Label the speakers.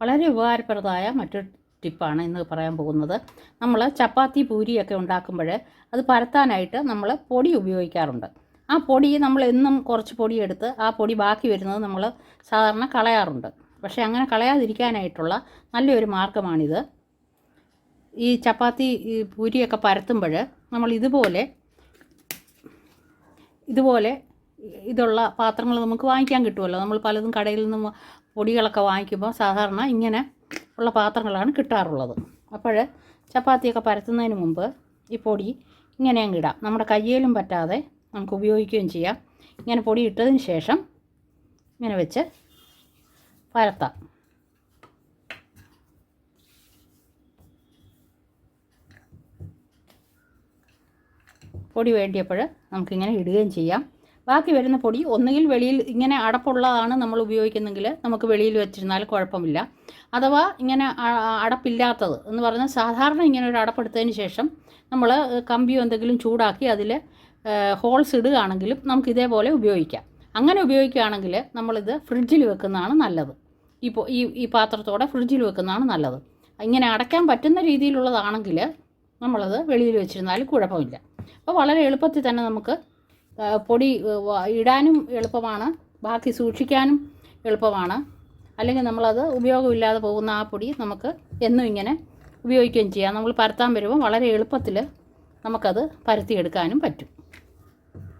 Speaker 1: വളരെ ഉപകാരപ്രദമായ മറ്റൊരു ടിപ്പാണ് ഇന്ന് പറയാൻ പോകുന്നത്. നമ്മൾ ചപ്പാത്തി പൂരിയൊക്കെ ഉണ്ടാക്കുമ്പോൾ അത് പരത്താനായിട്ട് നമ്മൾ പൊടി ഉപയോഗിക്കാറുണ്ട്. ആ പൊടി നമ്മൾ എന്നും കുറച്ച് പൊടിയെടുത്ത് ആ പൊടി ബാക്കി വരുന്നത് നമ്മൾ സാധാരണ കളയാറുണ്ട്. പക്ഷേ അങ്ങനെ കളയാതിരിക്കാനായിട്ടുള്ള നല്ലൊരു മാർഗ്ഗമാണിത്. ഈ ചപ്പാത്തി പൂരിയൊക്കെ പരത്തുമ്പോൾ നമ്മൾ ഇതുപോലെ ഇതുള്ള പാത്രങ്ങൾ നമുക്ക് വാങ്ങിക്കാൻ കിട്ടുമല്ലോ. നമ്മൾ പലതും കടയിൽ നിന്നും പൊടികളൊക്കെ വാങ്ങിക്കുമ്പോൾ സാധാരണ ഇങ്ങനെ ഉള്ള പാത്രങ്ങളാണ് കിട്ടാറുള്ളത്. അപ്പോൾ ചപ്പാത്തിയൊക്കെ പരത്തുന്നതിന് മുമ്പ് ഈ പൊടി ഇങ്ങനെ അങ്ങ് ഇടാം. നമ്മുടെ കയ്യിലും പറ്റാതെ നമുക്ക് ഉപയോഗിക്കുകയും ചെയ്യാം. ഇങ്ങനെ പൊടി ഇട്ടതിന് ശേഷം ഇങ്ങനെ വെച്ച് പരത്താം. പൊടി വേണ്ടിയപ്പോൾ നമുക്കിങ്ങനെ ഇടുകയും ചെയ്യാം. ബാക്കി വരുന്ന പൊടി ഒന്നുകിൽ വെളിയിൽ ഇങ്ങനെ അടപ്പുള്ളതാണ് നമ്മൾ ഉപയോഗിക്കുന്നെങ്കിൽ നമുക്ക് വെളിയിൽ വെച്ചിരുന്നാൽ കുഴപ്പമില്ല. അഥവാ ഇങ്ങനെ അടപ്പില്ലാത്തത് എന്ന് പറഞ്ഞാൽ സാധാരണ ഇങ്ങനെ ഒരു അടപ്പെടുത്തതിന് ശേഷം നമ്മൾ കമ്പിയോ എന്തെങ്കിലും ചൂടാക്കി അതിൽ ഹോൾസ് ഇടുകയാണെങ്കിലും നമുക്ക് ഇതേപോലെ ഉപയോഗിക്കാം. അങ്ങനെ ഉപയോഗിക്കുകയാണെങ്കിൽ നമ്മളിത് ഫ്രിഡ്ജിൽ വെക്കുന്നതാണ് നല്ലത്. ഈ പാത്രത്തോടെ ഫ്രിഡ്ജിൽ വെക്കുന്നതാണ് നല്ലത്. ഇങ്ങനെ അടയ്ക്കാൻ പറ്റുന്ന രീതിയിലുള്ളതാണെങ്കിൽ നമ്മളത് വെളിയിൽ വെച്ചിരുന്നാൽ കുഴപ്പമില്ല. അപ്പോൾ വളരെ എളുപ്പത്തിൽ തന്നെ നമുക്ക് പൊടി ഇടാനും എളുപ്പമാണ്, ബാക്കി സൂക്ഷിക്കാനും എളുപ്പമാണ്. അല്ലെങ്കിൽ നമ്മളത് ഉപയോഗമില്ലാതെ പോകുന്ന ആ പൊടി നമുക്ക് എന്നും ഇങ്ങനെ ഉപയോഗിക്കുകയും ചെയ്യാം. നമ്മൾ പരത്താൻ വരുമ്പോൾ വളരെ എളുപ്പത്തിൽ നമുക്കത് പരത്തിയെടുക്കാനും പറ്റും.